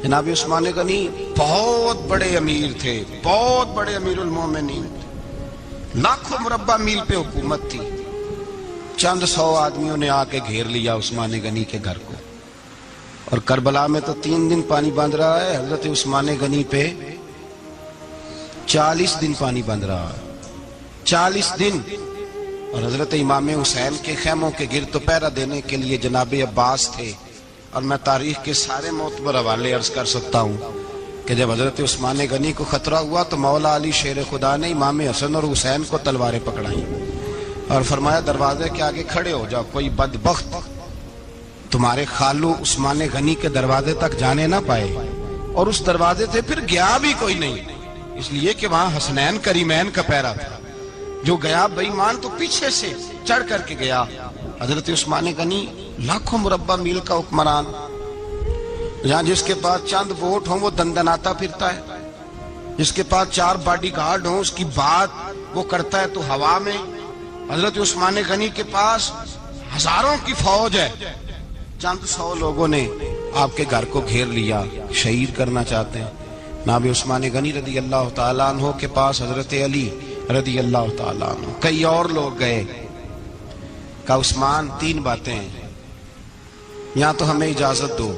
جناب عثمان غنی بہت بڑے امیر تھے، بہت بڑے امیر المومنین، لاکھوں مربع میل پہ حکومت تھی۔ چند سو آدمیوں نے آ کے گھیر لیا عثمان غنی کے گھر کو، اور کربلا میں تو 3 دن پانی بند رہا ہے، حضرت عثمان غنی پہ 40 دن پانی بند رہا ہے، 40 دن۔ اور حضرت امام حسین کے خیموں کے گرد پہرا دینے کے لیے جناب عباس تھے۔ اور میں تاریخ کے سارے معتبر حوالے عرض کر سکتا ہوں کہ جب حضرت عثمان غنی کو خطرہ ہوا تو مولا علی شیر خدا نے امام حسن اور حسین کو تلواریں پکڑائیں اور فرمایا دروازے کے آگے کھڑے ہو جاؤ، کوئی بدبخت تمہارے خالو عثمان غنی کے دروازے تک جانے نہ پائے۔ اور اس دروازے سے پھر گیا بھی کوئی نہیں، اس لیے کہ وہاں حسنین کریمین کا پہرا تھا۔ جو گیا بے ایمان تو پیچھے سے چڑھ کر کے گیا۔ حضرت عثمان غنی لاکھوں مربع میل کا حکمران، جہاں جس کے پاس چند ووٹ ہوں وہ دندناتا پھرتا ہے، جس کے پاس 4 باڈی گارڈ ہوں اس کی بات وہ کرتا ہے تو ہوا میں۔ حضرت عثمان غنی کے پاس ہزاروں کی فوج ہے، چند 100 لوگوں نے آپ کے گھر کو گھیر لیا، شہید کرنا چاہتے ہیں۔ جناب عثمان غنی رضی اللہ تعالیٰ عنہ کے پاس حضرت علی رضی اللہ تعالیٰ عنہ، کئی اور لوگ گئے۔ کہا عثمان 3 باتیں ہیں، یا تو ہمیں اجازت دو،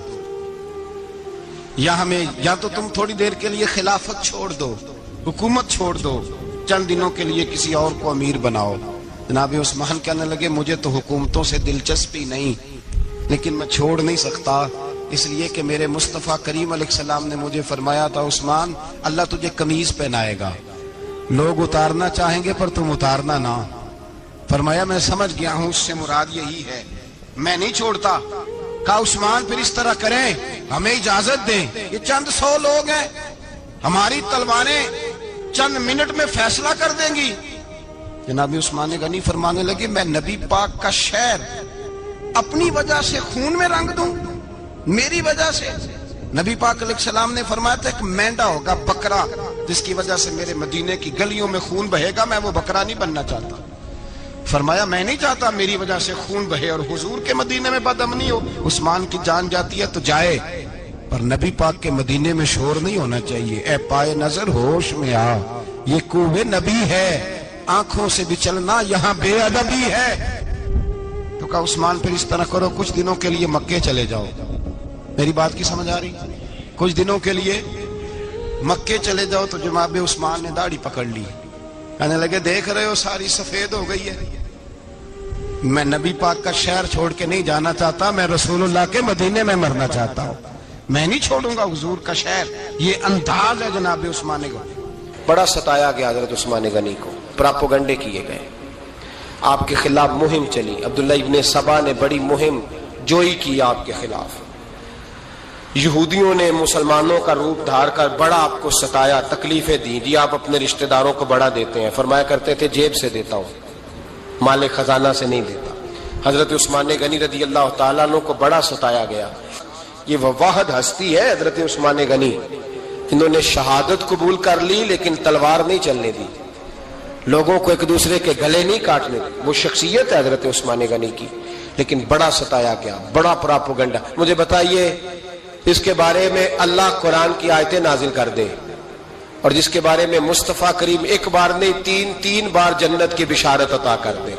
یا تو تم تھوڑی دیر کے لیے خلافت چھوڑ دو، حکومت چھوڑ دو، چند دنوں کے لیے کسی اور کو امیر بناؤ۔ جناب عثمان کہنے لگے مجھے تو حکومتوں سے دلچسپی نہیں، لیکن میں چھوڑ نہیں سکتا، اس لیے کہ میرے مصطفیٰ کریم علیہ السلام نے مجھے فرمایا تھا عثمان اللہ تجھے قمیض پہنائے گا، لوگ اتارنا چاہیں گے پر تم اتارنا نہ۔ فرمایا میں سمجھ گیا ہوں، اس سے مراد یہی ہے، میں نہیں چھوڑتا۔ کہا عثمان پھر اس طرح کریں، ہمیں اجازت دیں، یہ چند 100 لوگ ہیں، ہماری تلواریں چند منٹ میں فیصلہ کر دیں گی۔ جناب عثمان غنی فرمانے لگے میں نبی پاک کا شہر اپنی وجہ سے خون میں رنگ دوں، میری وجہ سے؟ نبی پاک علیہ السلام نے فرمایا تھا ایک مینڈا ہوگا، بکرا، جس کی وجہ سے میرے مدینے کی گلیوں میں خون بہے گا، میں وہ بکرا نہیں بننا چاہتا۔ فرمایا میں نہیں چاہتا میری وجہ سے خون بہے اور حضور کے مدینے میں بدامنی ہو۔ عثمان کی جان جاتی ہے تو جائے، پر نبی پاک کے مدینے میں شور نہیں ہونا چاہیے۔ اے پائے نظر ہوش میں آ، یہ کوہ نبی ہے، آنکھوں سے بھی چلنا یہاں بے ادبی ہے۔ تو کہا عثمان پھر اس طرح کرو، کچھ دنوں کے لیے مکے چلے جاؤ۔ میری بات کی سمجھ آ رہی؟ کچھ دنوں کے لیے مکے چلے جاؤ۔ تو جناب عثمان نے داڑھی پکڑ لی، کہنے لگے دیکھ رہے ہو ساری سفید ہو گئی ہے، میں نبی پاک کا شہر چھوڑ کے نہیں جانا چاہتا، میں رسول اللہ کے مدینے میں مرنا چاہتا ہوں، میں نہیں چھوڑوں گا حضور کا شہر۔ یہ انداز ہے جناب عثمان غنی۔ بڑا ستایا گیا حضرت عثمان غنی کو، پراپوگنڈے کیے گئے، آپ کے خلاف مہم چلی، عبداللہ ابن سبا نے بڑی مہم جوئی کی آپ کے خلاف، یہودیوں نے مسلمانوں کا روپ دھار کر بڑا آپ کو ستایا، تکلیفیں دی۔ جی آپ اپنے رشتہ داروں کو بڑا دیتے ہیں، فرمایا کرتے تھے جیب سے دیتا ہوں، مال خزانہ سے نہیں دیتا۔ حضرت عثمان غنی رضی اللہ تعالیٰ عنہ کو بڑا ستایا گیا۔ یہ وہ واحد ہستی ہے حضرت عثمان غنی، انہوں نے شہادت قبول کر لی لیکن تلوار نہیں چلنے دی، لوگوں کو ایک دوسرے کے گلے نہیں کاٹنے دی۔ وہ شخصیت ہے حضرت عثمان غنی کی، لیکن بڑا ستایا گیا، بڑا پراپوگنڈا۔ مجھے بتائیے اس کے بارے میں اللہ قرآن کی آیتیں نازل کر دے، اور جس کے بارے میں مصطفیٰ کریم ایک بار نہیں تین بار جنت کی بشارت عطا کر دے،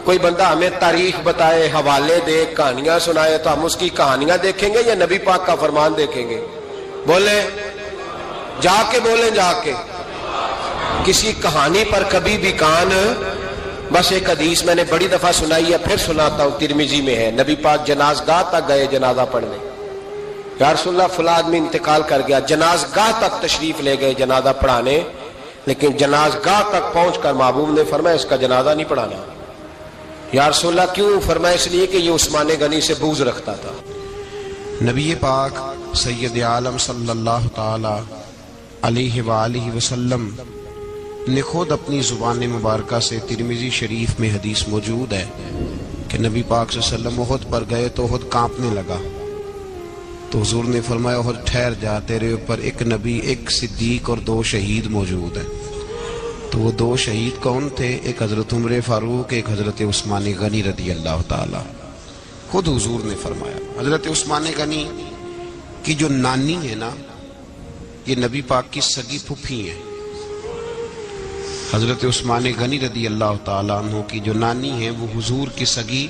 کوئی بندہ ہمیں تاریخ بتائے، حوالے دے، کہانیاں سنائے، تو ہم اس کی کہانیاں دیکھیں گے یا نبی پاک کا فرمان دیکھیں گے؟ بولیں، جا کے بولیں، جا کے۔ کسی کہانی پر کبھی بھی کان، بس ایک حدیث میں نے بڑی دفعہ سنائی ہے، پھر سناتا ہوں، ترمذی میں ہے، نبی پاک جنازگاہ تک گئے جنازہ پڑھنے، یا رسول اللہ فلاں آدمی انتقال کر گیا، جنازگاہ تک تشریف لے گئے جنازہ پڑھانے، لیکن جنازگاہ تک پہنچ کر محبوب نے فرمایا اس کا جنازہ نہیں پڑھانا۔ یا رسول اللہ کیوں؟ فرمایا اس لیے کہ یہ عثمان غنی سے بغض رکھتا تھا۔ نبی پاک سید عالم صلی اللہ تعالی علیہ وآلہ وسلم نے خود اپنی زبان مبارکہ سے، ترمذی شریف میں حدیث موجود ہے کہ نبی پاک صلی اللہ علیہ وسلم احد پر گئے تو احد کانپنے لگا، تو حضور نے فرمایا احد ٹھہر جا، تیرے اوپر ایک نبی، ایک صدیق اور 2 شہید موجود ہیں۔ تو وہ 2 شہید کون تھے؟ ایک حضرت عمر فاروق، ایک حضرت عثمان غنی رضی اللہ تعالی۔ خود حضور نے فرمایا۔ حضرت عثمان غنی کی جو نانی ہے نا، یہ نبی پاک کی سگی پھوپھی ہیں۔ حضرت عثمان غنی رضی اللہ تعالیٰ عنہ کی جو نانی ہیں وہ حضور کی سگی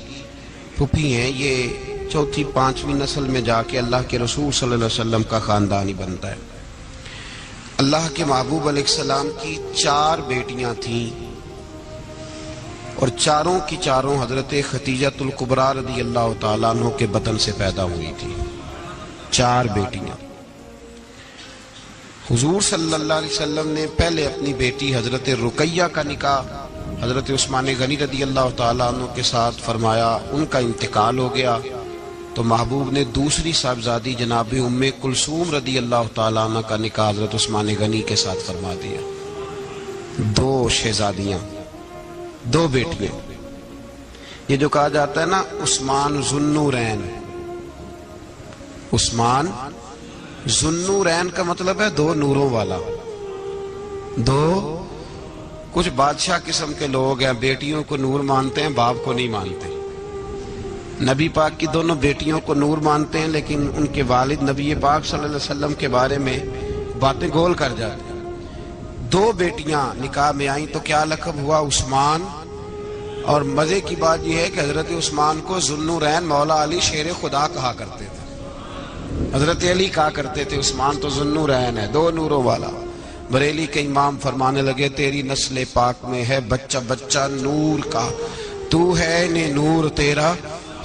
پھوپھی ہیں۔ یہ چوتھی پانچویں نسل میں جا کے اللہ کے رسول صلی اللہ علیہ وسلم کا خاندان ہی بنتا ہے۔ اللہ کے محبوب علیہ السلام کی 4 بیٹیاں تھیں، اور چاروں کی چاروں حضرت خدیجۃ الکبریٰ رضی اللہ تعالیٰ عنہ کے بطن سے پیدا ہوئی تھی۔ 4 بیٹیاں۔ حضور صلی اللہ علیہ وسلم نے پہلے اپنی بیٹی حضرت رقیہ کا نکاح حضرت عثمان غنی رضی اللہ تعالیٰ عنہ کے ساتھ فرمایا، ان کا انتقال ہو گیا تو محبوب نے دوسری صاحبزادی جناب ام کلثوم رضی اللہ تعالیٰ عنہ کا نکاح حضرت عثمان غنی کے ساتھ فرما دیا۔ 2 شہزادیاں، 2 بیٹیاں۔ یہ جو کہا جاتا ہے نا عثمان ذو النورین، عثمان ذو النورین کا مطلب ہے 2 نوروں والا۔ 2 کچھ بادشاہ قسم کے لوگ ہیں، بیٹیوں کو نور مانتے ہیں، باپ کو نہیں مانتے۔ نبی پاک کی دونوں بیٹیوں کو نور مانتے ہیں، لیکن ان کے والد نبی پاک صلی اللہ علیہ وسلم کے بارے میں باتیں گول کر جاتے ہیں۔ 2 بیٹیاں نکاح میں آئیں تو کیا لقب ہوا؟ عثمان۔ اور مزے کی بات یہ ہے کہ حضرت عثمان کو ذو النورین مولا علی شیر خدا کہا کرتے تھے، حضرت علی کہا کرتے تھے عثمان تو ذو النورین ہے، 2 نوروں والا۔ بریلی کے امام فرمانے لگے تیری نسل پاک میں ہے بچہ بچہ نور کا، تو ہے نے نور تیرا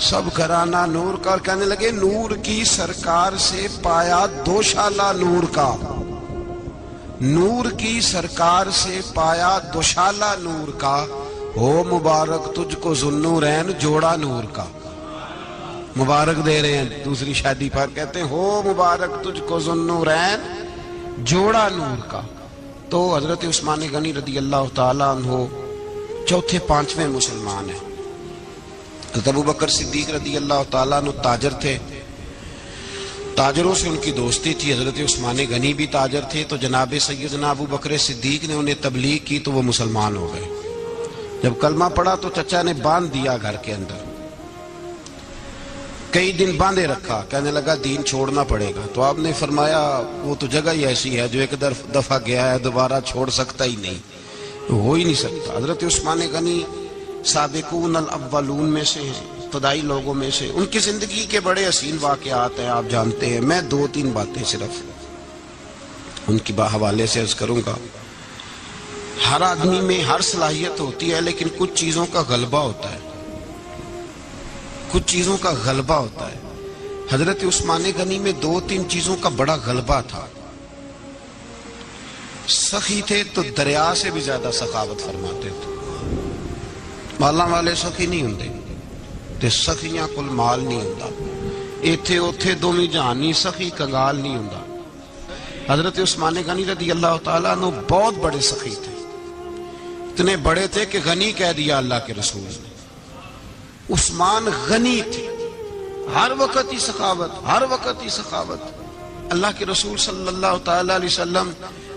سب گھرانہ نور کا۔ اور کہنے لگے نور کی سرکار سے پایا 2 شالہ نور کا، نور کی سرکار سے پایا 2 شالہ نور کا، ہو مبارک تجھ کو ذو النورین جوڑا نور کا۔ مبارک دے رہے ہیں دوسری شادی پر، کہتے ہیں ہو مبارک تجھ کو ذو النورین جوڑا نور کا۔ تو حضرت عثمان غنی رضی اللہ تعالیٰ عنہ 4 5ویں مسلمان ہیں۔ حضرت ابو بکر صدیق رضی اللہ تعالیٰ عنہ تاجر تھے، تاجروں سے ان کی دوستی تھی۔ حضرت عثمان غنی بھی تاجر تھے، تو جناب سیدنا ابو بکر صدیق نے انہیں تبلیغ کی تو وہ مسلمان ہو گئے۔ جب کلمہ پڑھا تو چچا نے باندھ دیا گھر کے اندر، کئی دن باندھے رکھا، کہنے لگا دین چھوڑنا پڑے گا۔ تو آپ نے فرمایا وہ تو جگہ ہی ایسی ہے جو ایک دفعہ گیا ہے دوبارہ چھوڑ سکتا ہی نہیں، ہو ہی نہیں سکتا۔ حضرت عثمان غنی سابقون الاولون میں سے ہیں، ابتدائی لوگوں میں سے۔ ان کی زندگی کے بڑے حسین واقعات ہیں، آپ جانتے ہیں۔ میں 2-3 باتیں صرف ان کی حوالے سے عرض کروں گا۔ ہر آدمی میں ہر صلاحیت ہوتی ہے، لیکن کچھ چیزوں کا غلبہ ہوتا ہے، کچھ چیزوں کا غلبہ ہوتا ہے۔ حضرت عثمان غنی میں 2-3 چیزوں کا بڑا غلبہ تھا۔ سخی تھے تو دریا سے بھی زیادہ سخاوت فرماتے تھے۔ مالاں والے سخی نہیں ہوندے تے سخیاں کل مال نہیں ہوندا، ایتھے اوتھے دوویں جہان نہیں، سخی کنگال نہیں ہوندا۔ حضرت عثمان غنی رضی اللہ تعالیٰ عنہ بہت بڑے سخی تھے، اتنے بڑے تھے کہ غنی کہہ دیا اللہ کے رسول نے۔ عثمان غنی تھے، ہر وقت ہی سخاوت، ہر وقت ہی سخاوت۔ اللہ کے رسول صلی اللہ تعالیٰ علیہ وسلم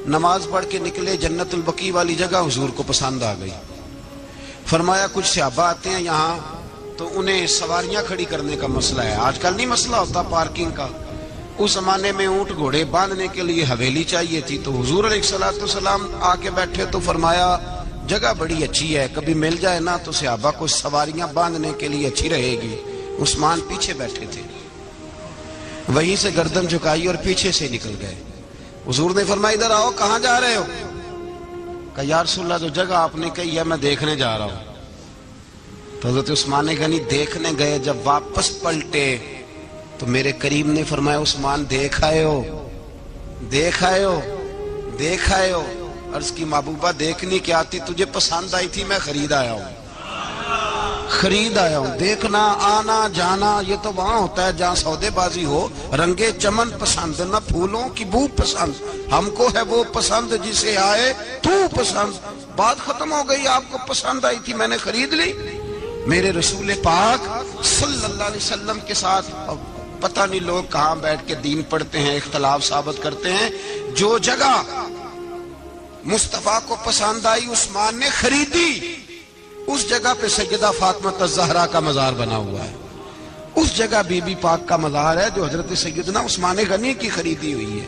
نماز پڑھ کے نکلے، جنت البقیع والی جگہ حضور کو پسند آ گئی۔ فرمایا کچھ صحابہ آتے ہیں یہاں تو انہیں سواریاں کھڑی کرنے کا مسئلہ ہے، آج کل نہیں مسئلہ ہوتا پارکنگ کا، اس زمانے میں اونٹ گھوڑے باندھنے کے لیے حویلی چاہیے تھی۔ تو حضور علیہ السلام آ کے بیٹھے تو فرمایا جگہ بڑی اچھی ہے، کبھی مل جائے نا تو صحابہ کو سواریاں باندھنے کے لیے اچھی رہے گی۔ عثمان پیچھے بیٹھے تھے، وہیں سے گردن جھکائی اور پیچھے سے نکل گئے۔ حضور نے فرمایا ادھر آؤ، کہاں جا رہے ہو؟ کہا یا رسول اللہ جو جگہ آپ نے کہی ہے میں دیکھنے جا رہا ہوں۔ تو حضرت عثمان غنی دیکھنے گئے، جب واپس پلٹے تو میرے کریم نے فرمایا عثمان دیکھ آئے ہو، دیکھ آئے ہو، دیکھ آئے ہو؟ عرض کی محبوبہ دیکھنی کیا تھی، تجھے پسند آئی تھی، میں خرید آیا ہوں، خرید آیا ہوں۔ دیکھنا آنا جانا یہ تو وہاں ہوتا ہے جہاں سودے بازی ہو، رنگے چمن پسند نہ پھولوں کی بو پسند، ہم کو ہے وہ پسند جسے آئے تو پسند۔ بات ختم ہو گئی، آپ کو پسند آئی تھی، میں نے خرید لی۔ میرے رسول پاک صلی اللہ علیہ وسلم کے ساتھ پتہ نہیں لوگ کہاں بیٹھ کے دین پڑھتے ہیں، اختلاف ثابت کرتے ہیں۔ جو جگہ مصطفیٰ کو پسند آئی عثمان نے خریدی، اس جگہ پہ سیدہ فاطمہ الزہرا کا مزار بنا ہوا ہے، اس جگہ بی بی پاک کا مزار ہے جو حضرت سیدنا عثمان غنی کی خریدی ہوئی ہے۔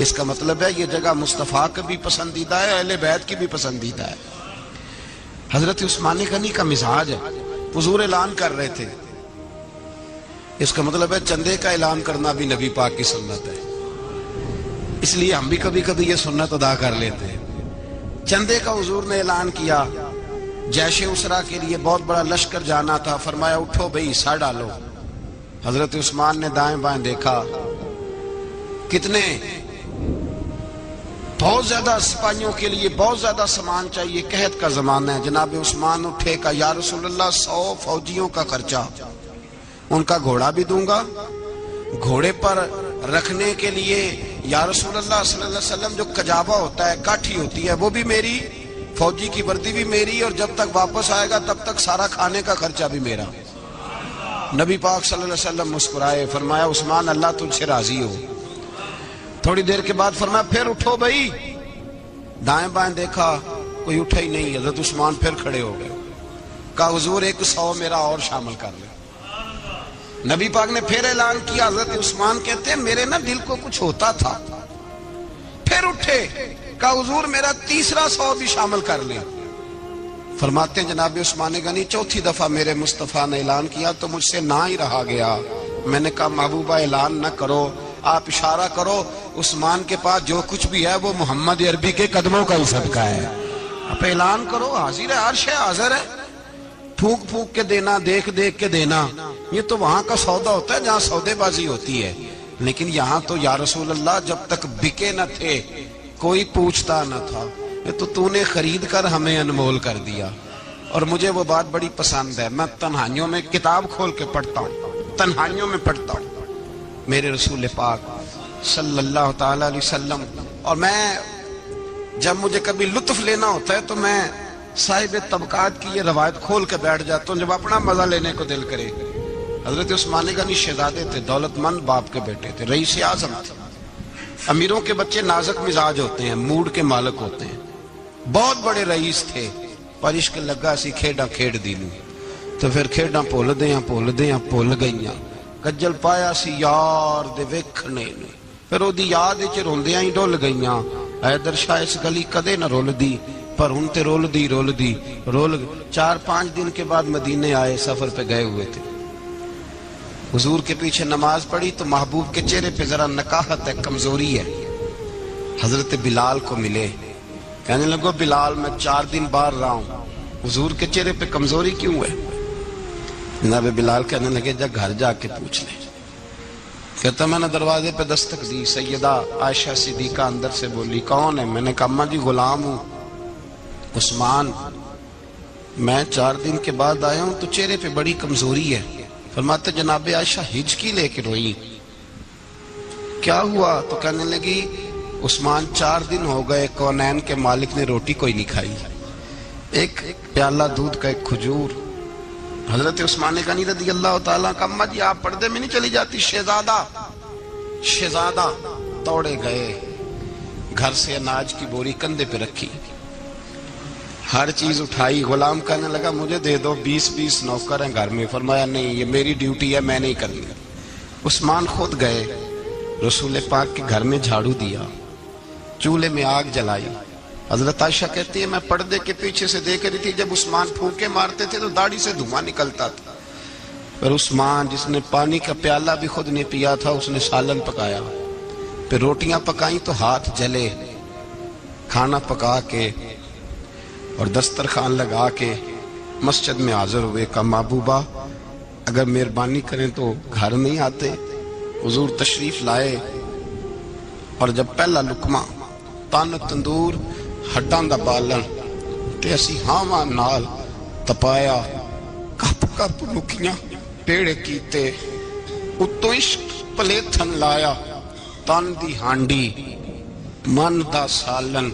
اس کا مطلب ہے یہ جگہ مصطفیٰ کا بھی پسندیدہ ہے، اہل بیت کی بھی پسندیدہ ہے۔ حضرت عثمان غنی کا مزاج ہے، حضور اعلان کر رہے تھے، اس کا مطلب ہے چندے کا اعلان کرنا بھی نبی پاک کی سنت ہے، اس لیے ہم بھی کبھی کبھی یہ سنت ادا کر لیتے ہیں۔ چندے کا حضور نے اعلان کیا، جیش اسرا کے لیے بہت بڑا لشکر جانا تھا، فرمایا اٹھو بھئی حصہ ڈالو۔ حضرت عثمان نے دائیں بائیں دیکھا، کتنے بہت زیادہ سپاہیوں کے لیے بہت زیادہ سامان چاہیے، قحط کا زمانہ ہے۔ جناب عثمان اٹھے کہا یا رسول اللہ 100 فوجیوں کا خرچہ، ان کا گھوڑا بھی دوں گا، گھوڑے پر رکھنے کے لیے یا رسول اللہ صلی اللہ علیہ وسلم جو کجاوا ہوتا ہے، کاٹھی ہوتی ہے، وہ بھی میری، فوجی کی وردی بھی میری، اور جب تک واپس آئے گا تب تک سارا کھانے کا خرچہ بھی میرا۔ نبی پاک صلی اللہ علیہ وسلم مسکرائے، فرمایا عثمان اللہ تجھ سے راضی ہو۔ تھوڑی دیر کے بعد فرمایا پھر اٹھو بھائی۔ دائیں بائیں دیکھا، کوئی اٹھا ہی نہیں۔ حضرت عثمان پھر کھڑے ہو گئے، کہا حضور 100 میرا اور شامل کر لیں۔ نبی پاک نے پھر اعلان کیا، حضرت عثمان کہتے ہیں میرے نا دل کو کچھ ہوتا تھا، پھر اٹھے، کہا حضور میرا 100 بھی شامل کر لیں۔ فرماتے ہیں جناب عثمان غنی چوتھی دفعہ میرے مصطفیٰ نے اعلان کیا تو مجھ سے نہ ہی رہا گیا۔ میں نے کہا محبوبہ اعلان نہ کرو، آپ اشارہ کرو، عثمان کے پاس جو کچھ بھی ہے وہ محمد عربی کے قدموں کا ہی صدقہ ہے، آپ اعلان کرو، حاضر ہے، عرش ہے، حاضر ہے۔ پھونک پھونک کے دینا، دیکھ دیکھ کے دینا، یہ تو وہاں کا سودا ہوتا ہے جہاں سودے بازی ہوتی ہے، لیکن یہاں تو یا رسول اللہ جب تک بکے نہ تھے کوئی پوچھتا نہ تھا، یہ تو نے خرید کر ہمیں انمول کر دیا۔ اور مجھے وہ بات بڑی پسند ہے، میں تنہائیوں میں کتاب کھول کے پڑھتا ہوں، تنہائیوں میں پڑھتا ہوں میرے رسول پاک صلی اللہ تعالی علیہ وسلم، اور میں جب مجھے کبھی لطف لینا ہوتا ہے تو میں صاحب طبقات کی یہ روایت کھول کے بیٹھ جاتا ہوں جب اپنا مزہ لینے کو دل کرے۔ حضرت عثمان غنی شہزادے تھے، دولت مند باپ کے بیٹے تھے، رئیس اعظم تھے۔ امیروں کے بچے نازک مزاج ہوتے ہیں، موڈ کے مالک ہوتے ہیں، بہت بڑے رئیس تھے، پر عشق لگا سی کھیڈاں کھیڑ دی لوں، تو پھر کھیڈاں بھول گئیاں، کجل پایا سی یار دے ویکھنے نے، پھر او دی یاد وچ روندیاں ہی ڈول گئیاں، حیدر شاہ اس گلی کدے نہ رول دی، پر ہن تے رول دی 4-5 دن کے بعد مدینے آئے، سفر پہ گئے ہوئے تھے، حضور کے پیچھے نماز پڑھی تو محبوب کے چہرے پہ ذرا نکاہت ہے، کمزوری ہے۔ حضرت بلال کو ملے، کہنے لگو بلال میں 4 دن باہر رہا ہوں، حضور کے چہرے پہ کمزوری کیوں ہے؟ جناب بلال کہنے لگے جا گھر جا کے پوچھ لے۔ کہتا میں نے دروازے پہ دستک دی، سیدہ عائشہ صدیقہ اندر سے بولی کون ہے؟ میں نے کہا اماں جی غلام ہوں عثمان، میں 4 دن کے بعد آیا ہوں تو چہرے پہ بڑی کمزوری ہے۔ فرماتے جناب عائشہ ہچکی لے کے روئی، کیا ہوا؟ تو کہنے لگی عثمان 4 دن ہو گئے کونین کے مالک نے روٹی کوئی نہیں کھائی، ایک پیالہ دودھ کا ایک کھجور۔ حضرت عثمان غنی رضی اللہ تعالیٰ کا اماں جی آپ پردے میں نہیں چلی جاتی؟ شہزادہ توڑے گئے، گھر سے اناج کی بوری کندھے پہ رکھی، ہر چیز اٹھائی، غلام کہنے لگا مجھے دے دو، 20 نوکر ہیں گھر میں۔ فرمایا نہیں یہ میری ڈیوٹی ہے، میں نہیں کرنی۔ عثمان خود گئے، رسول پاک کے گھر میں جھاڑو دیا، چولہے میں آگ جلائی۔ حضرت عائشہ کہتی ہے میں پردے کے پیچھے سے دیکھ رہی تھی، جب عثمان پھونکے مارتے تھے تو داڑھی سے دھواں نکلتا تھا، پھر عثمان جس نے پانی کا پیالہ بھی خود نے پیا تھا اس نے سالن پکایا، پھر روٹیاں پکائیں تو ہاتھ جلے، کھانا پکا کے اور دسترخوان لگا کے مسجد میں حاضر ہوئے۔ کہا محبوبہ اگر مہربانی کریں تو گھر نہیں آتے؟ حضور تشریف لائے، اور جب پہلا لقمہ تن تندور ہڈاں دا بالن تے اسی ہاواں نال تپایا، کپ کپ مکیاں پیڑے کیتے، اتوں عشق پلیتھن لایا، تن دی ہانڈی من دا سالن،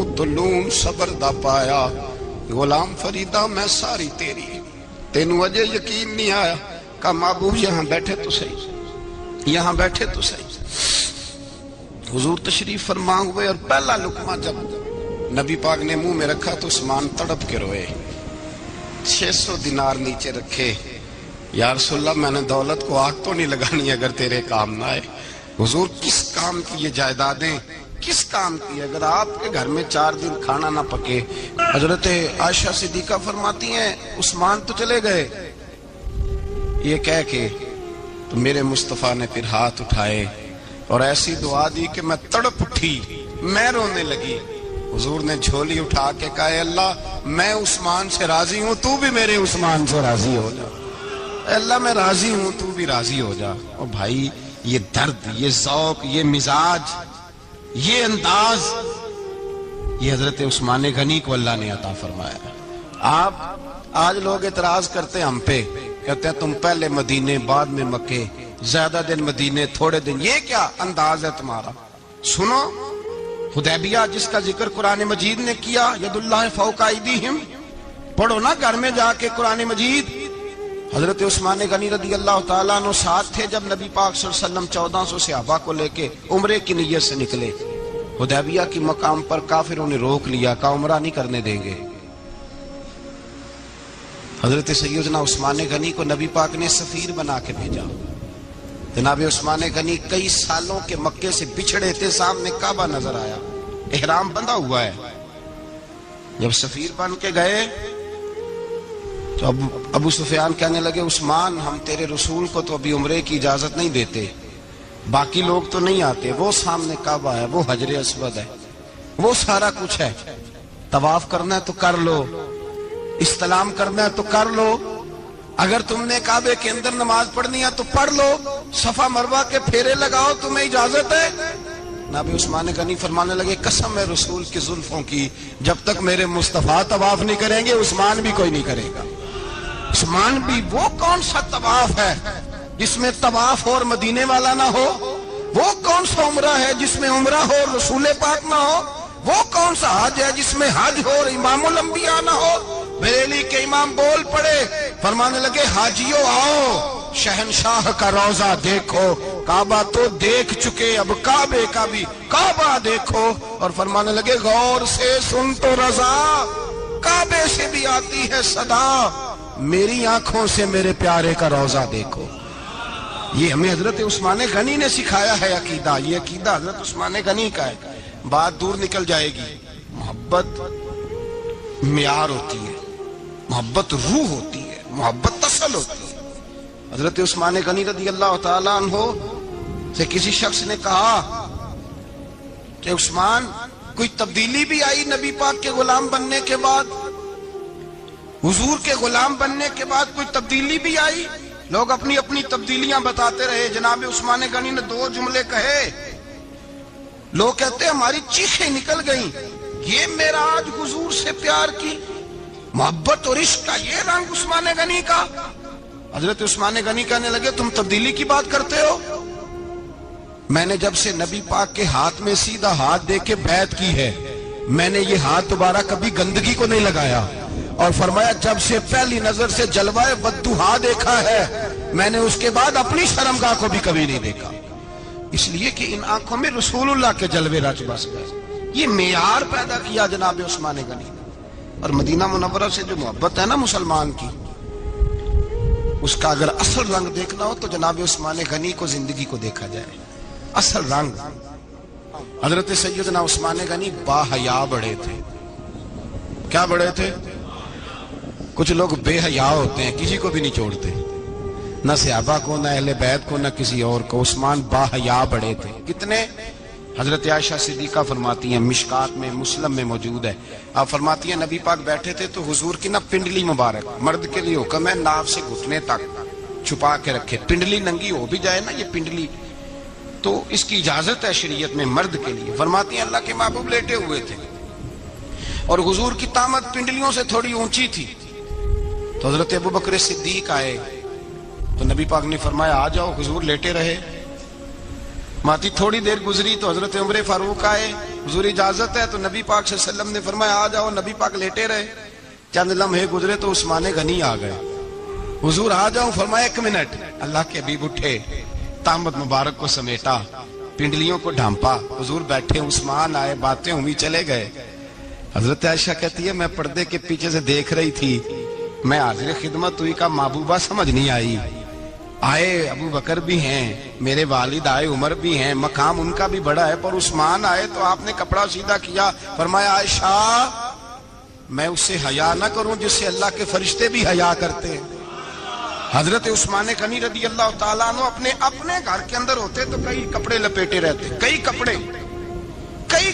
اتوں لون صبر دا پایا، غلام فریدہ میں ساری تیری، تینوں اجے یقین نہیں آیا؟ کہا محبوب یہاں بیٹھے تو صحیح، یہاں بیٹھے تو صحیح۔ حضور تشریف فرما ہوئے، اور پہلا لقمہ جب نبی پاک نے منہ میں رکھا تو عثمان تڑپ کے روئے، 600 دینار نیچے رکھے، یا رسول اللہ میں نے دولت کو آگ تو نہیں لگانی اگر تیرے کام نہ آئے. حضور کس کام کی یہ جائیدادیں، کس کام کی؟ اگر آپ کے گھر میں 4 دن کھانا نہ پکے. حضرت عائشہ صدیقہ فرماتی ہیں عثمان تو چلے گئے، یہ کہہ کے تو میرے مصطفیٰ نے پھر ہاتھ اٹھائے اور ایسی دعا دی کہ میں تڑپ اٹھی، میں رونے لگی. حضور نے جھولی اٹھا کے کہا اے اللہ میں عثمان سے راضی ہوں، تو بھی میرے عثمان سے راضی ہو جا. اے اللہ میں راضی ہوں، تو بھی راضی ہو جا. اور بھائی یہ درد، یہ ذوق، یہ مزاج، یہ انداز، یہ حضرت عثمان غنی کو اللہ نے عطا فرمایا. آپ آج لوگ اعتراض کرتے ہیں ہم پہ، کہتے ہیں تم پہلے مدینے بعد میں مکے، زیادہ دن مدینے تھوڑے دن. یہ کیا انداز ہے تمہارا؟ سنو حدیبیہ جس کا ذکر قرآن مجید نے کیا، ید اللہ فوق ایدیہم، پڑھو نا گھر میں جا کے قرآن مجید. حضرت عثمان غنی رضی اللہ تعالیٰ عنہ ساتھ تھے جب نبی پاک صلی اللہ علیہ وسلم 1400 صحابہ کو لے کے عمرے کی نیت سے نکلے. حدیبیہ کی مقام پر کافروں نے روک لیا، کہا عمرہ نہیں کرنے دیں گے. حضرت سیدنا عثمان غنی کو نبی پاک نے سفیر بنا کے بھیجا. جناب عثمان غنی کئی سالوں کے مکے سے بچھڑے تھے، سامنے کعبہ نظر آیا، احرام بندھا ہوا ہے. جب سفیر بن کے گئے تو ابو سفیان کہنے لگے عثمان ہم تیرے رسول کو تو ابھی عمرے کی اجازت نہیں دیتے، باقی لوگ تو نہیں آتے، وہ سامنے کعبہ ہے، وہ حجر اسود ہے، وہ سارا کچھ ہے، طواف کرنا ہے تو کر لو، استلام کرنا ہے تو کر لو، اگر تم نے کعبے کے اندر نماز پڑھنی ہے تو پڑھ لو، صفا مروہ کے پھیرے لگاؤ، تمہیں اجازت ہے. نبی عثمان غنی فرمانے لگے قسم ہے رسول کی زلفوں کی، جب تک میرے مصطفیٰ طواف نہیں کریں گے عثمان بھی کوئی نہیں کرے گا. عثمان بھی وہ کون سا طواف ہے جس میں طواف اور مدینے والا نہ ہو؟ وہ کون سا عمرہ ہے جس میں عمرہ ہو اور رسول پاک نہ ہو؟ وہ کون سا حج ہے جس میں حج ہو اور امام الانبیاء نہ ہو؟ بریلی کے امام بول پڑے، فرمانے لگے حاجیو آؤ شہنشاہ کا روضہ دیکھو، کعبہ تو دیکھ چکے اب کعبے کا بھی کعبہ دیکھو. اور فرمانے لگے غور سے سن تو رضا، کعبے سے بھی آتی ہے صدا، میری آنکھوں سے میرے پیارے کا روضہ دیکھو. یہ ہمیں حضرت عثمان غنی نے سکھایا ہے عقیدہ، یہ عقیدہ حضرت عثمان غنی کا ہے. بات دور نکل جائے گی. محبت معیار ہوتی ہے، محبت روح ہوتی ہے، محبت اصل ہوتی ہے. حضرت عثمان غنی رضی اللہ تعالیٰ عنہ سے کسی شخص نے کہا کہ عثمان کوئی تبدیلی بھی آئی نبی پاک کے غلام بننے کے بعد؟ حضور کے غلام بننے کے بعد کوئی تبدیلی بھی آئی؟ لوگ اپنی اپنی تبدیلیاں بتاتے رہے. جناب عثمان غنی نے 2 جملے کہے، لوگ کہتے ہیں ہماری چیخیں نکل گئیں، یہ معراج حضور سے پیار کی محبت اور عشق کا یہ رنگ عثمان غنی کا. حضرت عثمان غنی کہنے لگے تم تبدیلی کی بات کرتے ہو؟ میں نے جب سے نبی پاک کے ہاتھ میں سیدھا ہاتھ دے کے بیعت کی ہے، میں نے یہ ہاتھ دوبارہ کبھی گندگی کو نہیں لگایا. اور فرمایا جب سے پہلی نظر سے جلوہ والضحیٰ دیکھا ہے، میں نے اس کے بعد اپنی شرمگاہ کو بھی کبھی نہیں دیکھا، اس لیے کہ ان آنکھوں میں رسول اللہ کے جلوے رچ بس گئے. یہ معیار پیدا کیا جناب عثمان غنی. اور مدینہ منورہ سے جو محبت ہے نا مسلمان کی، اس کا اگر اصل رنگ دیکھنا ہو تو جناب عثمان غنی کو زندگی کو دیکھا جائے. اصل رنگ. حضرت سیدنا عثمان غنی با حیا بڑے تھے. کیا بڑے تھے؟ کچھ لوگ بے حیا ہوتے ہیں، کسی کو بھی نہیں چھوڑتے، نہ صحابہ کو، نہ اہل بیت کو، نہ کسی اور کو. عثمان با حیا بڑے تھے. کتنے؟ حضرت عائشہ صدیقہ فرماتی ہیں، مشکات میں مسلم میں موجود ہے، آپ فرماتی ہیں نبی پاک بیٹھے تھے تو حضور کی نا پنڈلی مبارک، مرد کے لیے حکم ہے ناف سے گھٹنے تک چھپا کے رکھے، پنڈلی ننگی ہو بھی جائے نا یہ پنڈلی تو اس کی اجازت ہے شریعت میں مرد کے لیے. فرماتی ہیں اللہ کے محبوب لیٹے ہوئے تھے اور حضور کی طامت پنڈلیوں سے تھوڑی اونچی تھی، تو حضرت ابو بکر صدیق آئے تو نبی پاک نے فرمایا آ جاؤ. حضور لیٹے رہے. ماتی تھوڑی دیر گزری تو حضرت عمر فاروق آئے، حضور اجازت ہے، تو نبی پاک صلی اللہ علیہ وسلم نے فرمایا آ جاؤ. نبی پاک لیٹے رہے. چند لمحے گزرے تو عثمان غنی آ گئے. حضور آ جاؤ. فرمایا 1 منٹ. اللہ کے حبیب اٹھے، طامت مبارک کو سمیٹا، پنڈلیوں کو ڈھانپا، حضور بیٹھے، عثمان آئے، باتیں ہوئی، چلے گئے. حضرت عائشہ کہتی ہے میں پردے کے پیچھے سے دیکھ رہی تھی میں حاضر خدمت ہوئی، کا محبوبہ سمجھ نہیں آئی، آئے ابو بکر بھی ہیں، میرے والد آئے، عمر بھی ہیں، مقام ان کا بھی بڑا ہے، پر عثمان آئے تو آپ نے کپڑا سیدھا کیا، فرمایا عائشہ میں اس سے حیا نہ کروں جس سے اللہ کے فرشتے بھی حیا کرتے ہیں۔ حضرت عثمان غنی رضی اللہ تعالیٰ عنہ اپنے گھر کے اندر ہوتے تو کئی کپڑے لپیٹے رہتے، کئی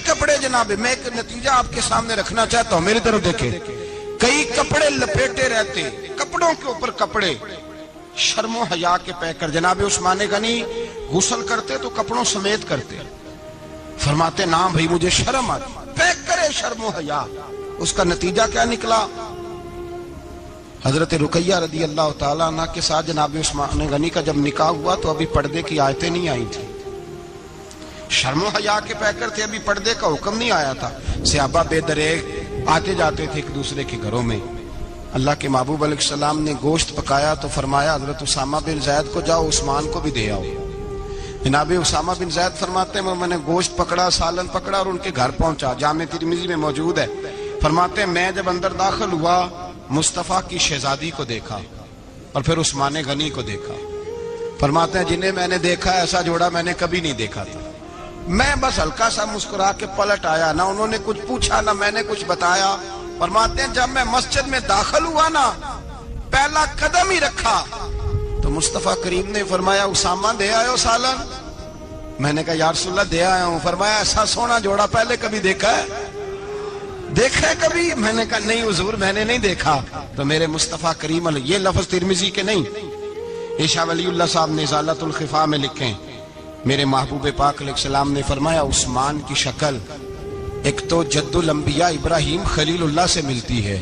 کپڑے جناب، میں ایک نتیجہ آپ کے سامنے رکھنا چاہتا ہوں، میری طرف دیکھیں، کئی کپڑے لپیٹے رہتے، کپڑوں کے اوپر کپڑے، شرم و حیا کے پیکر۔ جناب عثمان غنی غسل کرتے تو کپڑوں سمیت کرتے، فرماتے نا بھائی مجھے شرم آتی، پیکر شرم و حیا۔ اس کا نتیجہ کیا نکلا؟ حضرت رقیہ رضی اللہ تعالیٰ عنہ کے ساتھ جناب عثمان غنی کا جب نکاح ہوا تو ابھی پردے کی آیتیں نہیں آئی تھی، شرم و حیا کے پیکر تھے، ابھی پردے کا حکم نہیں آیا تھا۔ صحابہ بے دریغ آتے جاتے تھے ایک دوسرے کے گھروں میں۔ اللہ کے محبوب علیہ السلام نے گوشت پکایا تو فرمایا حضرت اسامہ بن زید کو جاؤ عثمان کو بھی دے آؤ۔ جناب اسامہ بن زید فرماتے ہیں میں نے گوشت پکڑا، سالن پکڑا اور ان کے گھر پہنچا، جامع ترمذی میں موجود ہے۔ فرماتے ہیں میں جب اندر داخل ہوا مصطفیٰ کی شہزادی کو دیکھا اور پھر عثمان غنی کو دیکھا۔ فرماتے ہیں جنہیں میں نے دیکھا ایسا جوڑا میں نے کبھی نہیں دیکھا تھا، میں بس ہلکا سا مسکرا کے پلٹ آیا، نہ انہوں نے کچھ پوچھا نہ میں نے کچھ بتایا۔ فرماتے ہیں جب میں مسجد میں داخل ہوا نا، پہلا قدم ہی رکھا تو مصطفیٰ کریم نے فرمایا اسامہ دے آئے ہو سالن؟ میں نے کہا یا رسول اللہ دے آیا ہوں۔ فرمایا ایسا سونا جوڑا پہلے کبھی دیکھا ہے؟ دیکھا ہے کبھی؟ میں نے کہا نہیں حضور میں نے نہیں دیکھا۔ تو میرے مصطفیٰ کریم علیہ، یہ لفظ ترمذی کے نہیں، عیشا ولی اللہ صاحب نے ازالۃ الخفا میں لکھیں، میرے محبوب پاک علیہ السلام نے فرمایا عثمان کی شکل ایک تو جد الانبیاء ابراہیم خلیل اللہ سے ملتی ہے،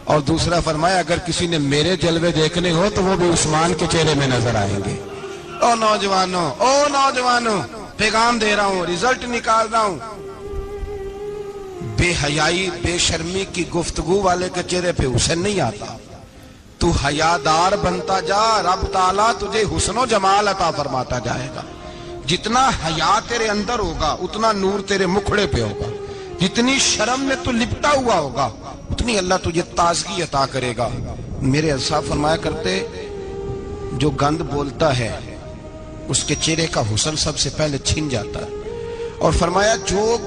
اور دوسرا فرمایا اگر کسی نے میرے جلوے دیکھنے ہو تو وہ بھی عثمان کے چہرے میں نظر آئیں گے۔ او نوجوانوں پیغام دے رہا ہوں، رزلٹ نکال رہا ہوں، بے حیائی بے شرمی کی گفتگو والے کے چہرے پہ حسن نہیں آتا، تو حیادار بنتا جا، رب تعالیٰ تجھے حسن و جمال عطا فرماتا جائے گا۔ جتنا حیا تیرے اندر ہوگا اتنا نور تیرے مکھڑے پہ ہوگا، جتنی شرم میں تو لپٹا ہوا ہوگا اتنی اللہ تجھے تازگی عطا کرے گا۔ میرے صاحب فرمایا کرتے جو گند بولتا ہے اس کے چہرے کا حسن سب سے پہلے چھن جاتا ہے، اور فرمایا جو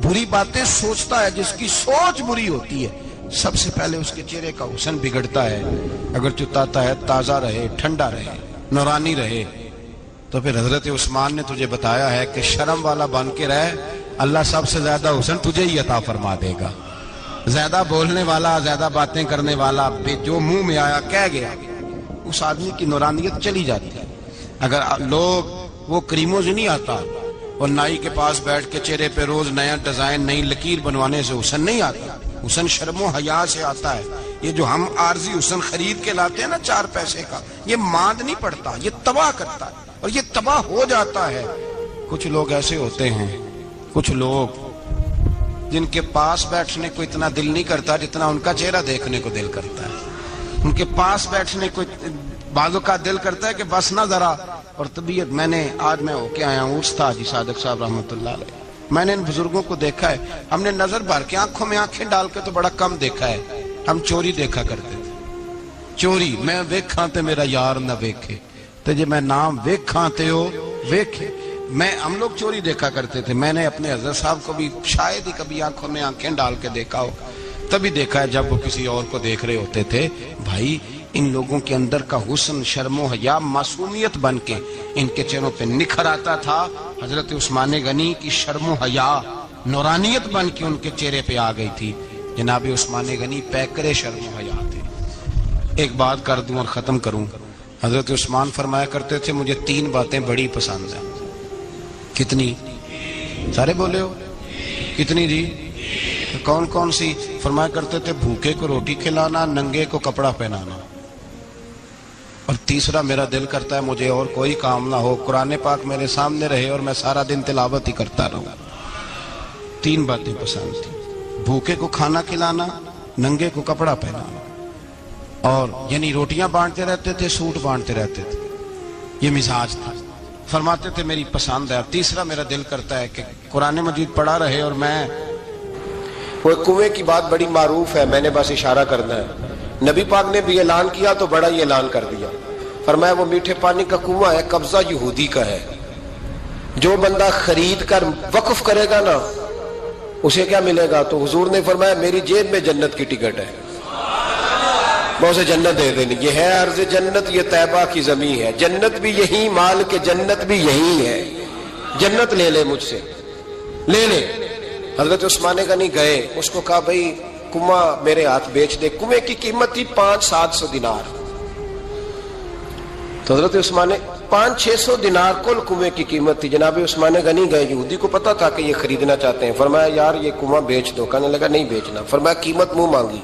بری باتیں سوچتا ہے، جس کی سوچ بری ہوتی ہے، سب سے پہلے اس کے چہرے کا حسن بگڑتا ہے۔ اگر چتاتا ہے تازہ رہے، ٹھنڈا رہے، نورانی رہے، تو پھر حضرت عثمان نے تجھے بتایا ہے کہ شرم والا بن کے رہ، اللہ سب سے زیادہ حسن تجھے ہی عطا فرما دے گا۔ زیادہ بولنے والا، زیادہ باتیں کرنے والا، جو منہ میں آیا کہہ گیا، اس آدمی کی نورانیت چلی جاتی ہے۔ اگر لوگ وہ کریموں سے نہیں آتا اور نائی کے پاس بیٹھ کے چہرے پہ روز نیا ڈیزائن نئی لکیر بنوانے سے حسن نہیں آتا، حسن شرم و حیا سے آتا ہے۔ یہ جو ہم عارضی حسن خرید کے لاتے ہیں نا 4 پیسے کا، یہ ماند نہیں پڑتا، یہ تباہ کرتا ہے اور یہ تباہ ہو جاتا ہے۔ کچھ لوگ ایسے ہوتے ہیں، کچھ لوگ جن کے پاس بیٹھنے کو اتنا دل نہیں کرتا جتنا ان کا چہرہ دیکھنے کو دل کرتا ہے۔ ان کے پاس بیٹھنے کو بعضوں کا دل کرتا ہے کہ بس نہ ذرا، اور طبیعت آج میں ہو کے آیا ہوں استاد جی صادق صاحب رحمۃ اللہ علیہ، میں نے ان بزرگوں کو دیکھا ہے، ہم نے نظر بھر کے آنکھوں میں آنکھیں ڈال کے تو بڑا کم دیکھا ہے۔ ہم چوری دیکھا کرتے تھے، چوری میں ویکھاں تے میرا یار نہ ویکھے، تے جے میں نام ویکھاں تے ہو ویکھے، ہم لوگ چوری دیکھا کرتے تھے۔ میں نے اپنے حضرت صاحب کو بھی شاید ہی کبھی آنکھوں میں آنکھیں ڈال کے دیکھا ہو، تبھی دیکھا ہے جب وہ کسی اور کو دیکھ رہے ہوتے تھے۔ بھائی ان لوگوں کے اندر کا حسن شرم و حیا معصومیت بن کے ان کے چہروں پہ نکھر آتا تھا۔ حضرت عثمان غنی کی شرم و حیا نورانیت بن کے ان کے چہرے پہ آ گئی تھی۔ جناب عثمان غنی پیکرے شرم و حیا تھے۔ ایک بات کر دوں اور ختم کروں، حضرت عثمان فرمایا کرتے تھے مجھے 3 باتیں بڑی پسند ہیں۔ کتنی؟ سارے بولے ہو کتنی جی؟ کون کون سی؟ فرمایا کرتے تھے بھوکے کو روٹی کھلانا، ننگے کو کپڑا پہنانا، اور تیسرا میرا دل کرتا ہے مجھے اور کوئی کام نہ ہو، قرآن پاک میرے سامنے رہے اور میں سارا دن تلاوت ہی کرتا رہوں۔ 3 باتیں پسند تھی، بھوکے کو کھانا کھلانا، ننگے کو کپڑا پہنانا، اور یعنی روٹیاں بانٹتے رہتے تھے، سوٹ بانٹتے رہتے تھے، یہ مزاج تھا۔ فرماتے تھے میری پسند ہے، اور تیسرا میرا دل کرتا ہے کہ قرآن مجید پڑھا رہے اور میں وہ کنویں کی بات بڑی معروف ہے، میں نے بس اشارہ کرنا ہے۔ نبی پاک نے بھی اعلان کیا تو بڑا ہی اعلان کر دیا، فرمایا وہ میٹھے پانی کا کنواں ہے، قبضہ یہودی کا ہے، جو بندہ خرید کر وقف کرے گا نا اسے کیا ملے گا؟ تو حضور نے فرمایا میری جیب میں جنت کی ٹکٹ ہے، میں اسے جنت دے دینی۔ یہ ہے عرض جنت، یہ طیبہ کی زمین ہے، جنت بھی یہی، مال کے جنت بھی یہی ہے، جنت لے لے مجھ سے، لے لے۔ حضرت عثمان غنی گئے، اس کو کہا بھائی کنواں میرے ہاتھ بیچ دے۔ کنویں کی قیمت تھی 500-700 دینار، تو حضرت عثمان 500-600 دینار کل کنویں کی قیمت تھی۔ جناب عثمان غنی گئے، یہودی کو پتا تھا کہ یہ خریدنا چاہتے ہیں، فرمایا یار یہ کنواں بیچ دو۔ کہنے لگا نہیں بیچنا۔ فرمایا قیمت منہ مانگی،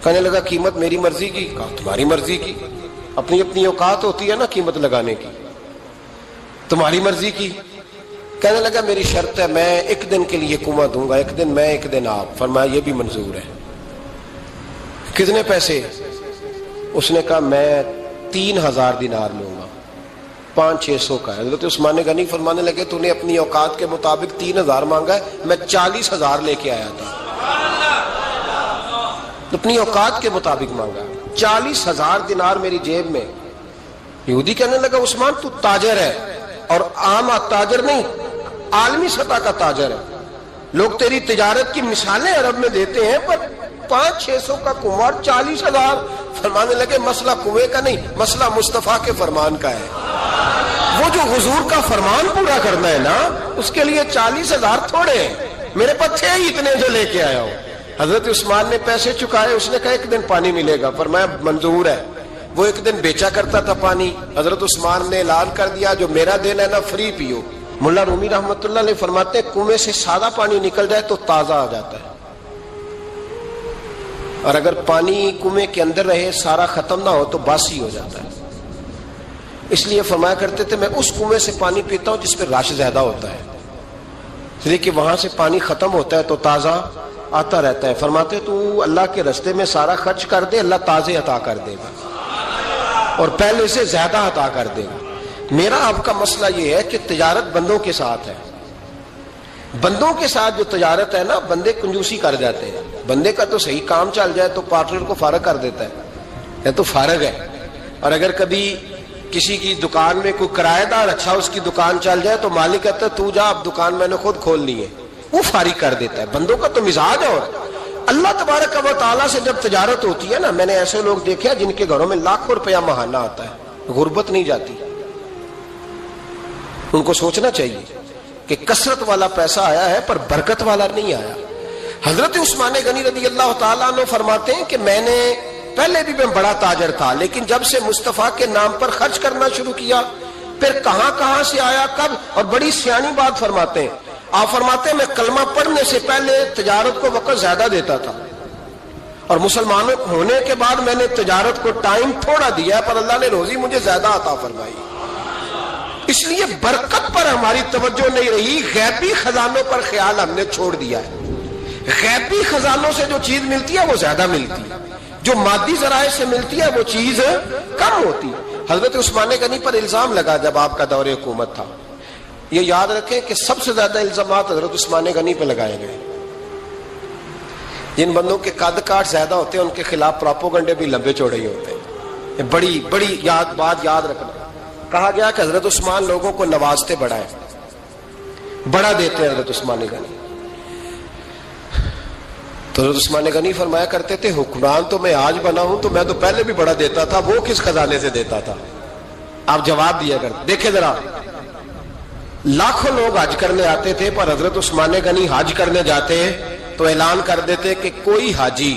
کہنے لگا قیمت میری مرضی کی۔ کہا تمہاری مرضی کی، اپنی اپنی اوقات ہوتی ہے نا قیمت لگانے کی، تمہاری مرضی کی۔ کہنے لگا میری شرط ہے، میں ایک دن کے لیے کنواں دوں گا، ایک دن میں ایک دن آپ۔ فرمایا یہ بھی منظور ہے۔ کتنے پیسے؟ اس نے کہا میں 3000 دینار لوں گا، 500-600 کا ہے۔ حضرت عثمان غنی فرمانے لگے تو نے اپنی اوقات کے مطابق 3000 مانگا ہے، میں 40,000 لے کے آیا تھا، اپنی اوقات کے مطابق مانگا، 40,000 دینار میری جیب میں۔ یہودی کہنے لگا عثمان تو تاجر ہے، اور عام تاجر نہیں، عالمی سطح کا تاجر ہے، لوگ تیری تجارت کی مثالیں عرب میں دیتے ہیں، پر 500-600 کا کنواں 40,000۔ فرمانے لگے مسئلہ کنویں کا نہیں، مسئلہ مصطفیٰ کے فرمان کا ہے، وہ جو حضور کا فرمان پورا کرنا ہے نا، اس کے لیے 40,000 تھوڑے ہیں، میرے پاس تھے ہی اتنے جو لے کے آیا ہوں۔ حضرت عثمان نے پیسے چکائے، اس نے کہا ایک دن پانی ملے گا۔ فرمایا منظور ہے۔ وہ ایک دن بیچا کرتا تھا پانی، حضرت عثمان نے اعلان کر دیا جو میرا دن ہے نا فری پیو۔ ملا رومی رحمۃ اللہ علیہ فرماتے ہیں کنویں سے سادہ پانی نکل جائے تو تازہ آ جاتا ہے، اور اگر پانی کنویں کے اندر رہے سارا ختم نہ ہو تو باسی ہو جاتا ہے۔ اس لیے فرمایا کرتے تھے میں اس کنویں سے پانی پیتا ہوں جس پہ رش زیادہ ہوتا ہے، اس لیے کہ وہاں سے پانی ختم ہوتا ہے تو تازہ آتا رہتا ہے۔ فرماتے تو اللہ کے راستے میں سارا خرچ کر دے، اللہ تازے عطا کر دے گا اور پہلے سے زیادہ عطا کر دے گا۔ میرا آپ کا مسئلہ یہ ہے کہ تجارت بندوں کے ساتھ ہے، بندوں کے ساتھ جو تجارت ہے نا، بندے کنجوسی کر جاتے ہیں، بندے کا تو صحیح کام چل جائے تو پارٹنر کو فارغ کر دیتا ہے، یہ تو فارغ ہے، اور اگر کبھی کسی کی دکان میں کوئی کرایہ دار اچھا اس کی دکان چل جائے تو مالک کہتا ہے تو جا، اب دکان میں نے خود کھول لی ہے، وہ فارغ کر دیتا ہے۔ بندوں کا تو مزاج ہے۔ اور اللہ تبارک و تعالیٰ سے جب تجارت ہوتی ہے نا، میں نے ایسے لوگ دیکھے ہیں جن کے گھروں میں لاکھوں روپیہ ماہانہ آتا ہے، غربت نہیں جاتی۔ ان کو سوچنا چاہیے کہ کثرت والا پیسہ آیا ہے پر برکت والا نہیں آیا۔ حضرت عثمان غنی رضی اللہ تعالیٰ عنہ فرماتے ہیں کہ میں نے پہلے بھی میں بڑا تاجر تھا، لیکن جب سے مصطفیٰ کے نام پر خرچ کرنا شروع کیا، پھر کہاں کہاں سے آیا کب، اور بڑی سیانی بات فرماتے ہیں۔ آپ فرماتے ہیں میں کلمہ پڑھنے سے پہلے تجارت کو وقت زیادہ دیتا تھا، اور مسلمان ہونے کے بعد میں نے تجارت کو ٹائم تھوڑا دیا، پر اللہ نے روزی مجھے زیادہ عطا فرمائی۔ اس لیے برکت پر ہماری توجہ نہیں رہی، غیبی خزانوں پر خیال ہم نے چھوڑ دیا ہے۔ غیبی خزانوں سے جو چیز ملتی ہے وہ زیادہ ملتی ہے، جو مادی ذرائع سے ملتی ہے وہ چیز کم ہوتی ہے۔ حضرت عثمان غنی پر الزام لگا جب آپ کا دور حکومت تھا، یہ یاد رکھیں کہ سب سے زیادہ الزامات حضرت عثمان غنی پہ لگائے گئے۔ جن بندوں کے قد کاٹ زیادہ ہوتے ہیں ان کے خلاف پراپوگنڈے بھی لمبے چوڑے ہی ہوتے ہیں۔ بڑی بڑی بات یاد رکھنا، کہا گیا کہ حضرت عثمان لوگوں کو نوازتے بڑا ہے، بڑا دیتے ہیں حضرت عثمان غنی۔ تو حضرت عثمان غنی فرمایا کرتے تھے حکمران تو میں آج بنا ہوں تو میں تو پہلے بھی بڑا دیتا تھا، وہ کس خزانے سے دیتا تھا؟ آپ جواب دیا کرتے۔ دیکھیں ذرا، لاکھوں لوگ حج کرنے آتے تھے، پر حضرت عثمان غنی حج کرنے جاتے تو اعلان کر دیتے کہ کوئی حاجی